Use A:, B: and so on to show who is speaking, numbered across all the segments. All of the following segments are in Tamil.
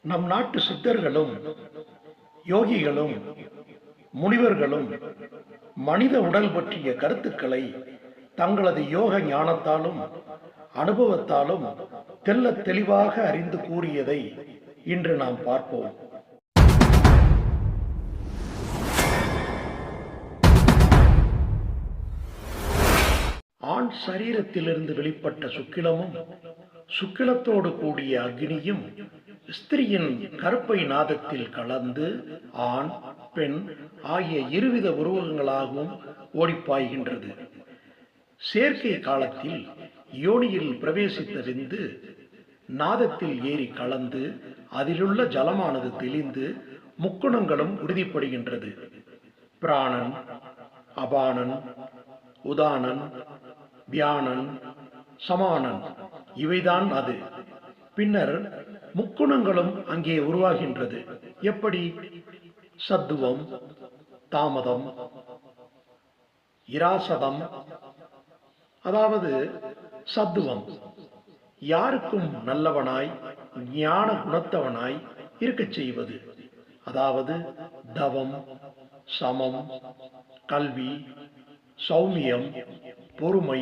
A: நம் நாட்டு சித்தர்களும் யோகிகளும் முனிவர்களும் மனித உடல் பற்றிய கருத்துக்களை தங்களது யோக ஞானத்தாலும் அனுபவத்தாலும் தெள்ளத் தெளிவாக அறிந்து கூறியதை இன்று நாம் பார்ப்போம். ஆண் சரீரத்திலிருந்து வெளிப்பட்ட சுக்கிலமும் சுக்கிலத்தோடு கூடிய அக்னியும் ஸ்திரியின் கருப்பை நாதத்தில் கலந்து ஆண் பெண் ஆகிய இருவித உருவகங்களாகவும் ஓடிப்பாய்கின்றது. செயற்கை காலத்தில் யோனியில் பிரவேசித்த விந்து நாதத்தில் ஏறி கலந்து அதிலுள்ள ஜலமானது தெளிந்து முக்குணங்களும் உறுதிப்படுகின்றது. பிராணன், அபானன், உதானன், வியானன், சமானன் இவைதான் அது. பின்னர் முக்குணங்களும் அங்கே உருவாகின்றது. எப்படி? சத்துவம், தாமதம், இராசதம். அதாவது சத்துவம் யாருக்கும் நல்லவனாய் ஞான குணத்தவனாய் இருக்கச் செய்வது. அதாவது தவம், சமம், கல்வி, சௌமியம், பொறுமை,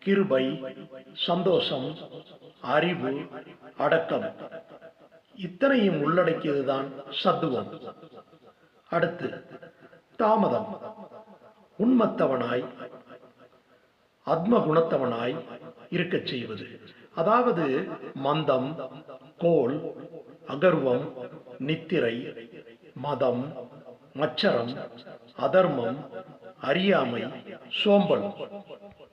A: கிருபை, சந்தோஷம், அறிவு, அடக்கம் இத்தனையும் உள்ளடக்கியதுதான் சத்துவம். அடுத்து தாமதம் உண்மத்தவனாய் ஆத்ம குணத்தவனாய் இருக்கச் செய்வது. அதாவது மந்தம், கோல், அகர்வம், நித்திரை, மதம், மச்சரம், அதர்மம், அறியாமை, சோம்பல்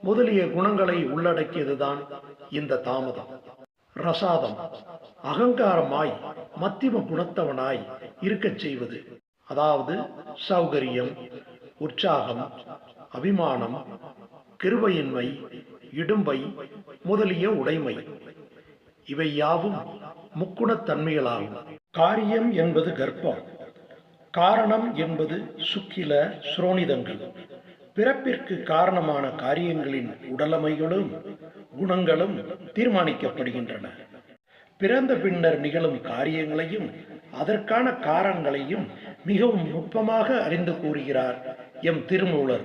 A: முதலிய குணங்களை உள்ளடக்கியதுதான் இந்த தாமதம். ரசாதம் அகங்காரமாய் மத்தியம குணத்தவனாய் இருக்கச் செய்வது. அதாவது சௌகரியம், உற்சாகம், அபிமானம், கிருபையின்மை, இடும்பை முதலிய உடைமை இவை யாவும் முக்குணத்தன்மைகளாகும். காரியம் என்பது கர்ப்பம், காரணம் என்பது சுக்கில சுரோனிதங்கள். பிறப்பிற்கு காரணமான காரியங்களின் உடலமைகளும் குணங்களும் தீர்மானிக்கப்படுகின்றன. பிறந்த பின்னர் நிகழும் காரியங்களையும் அதற்கான காரணங்களையும் மிகவும் நுட்பமாக அறிந்து கூறுகிறார் எம் திருமூலர்.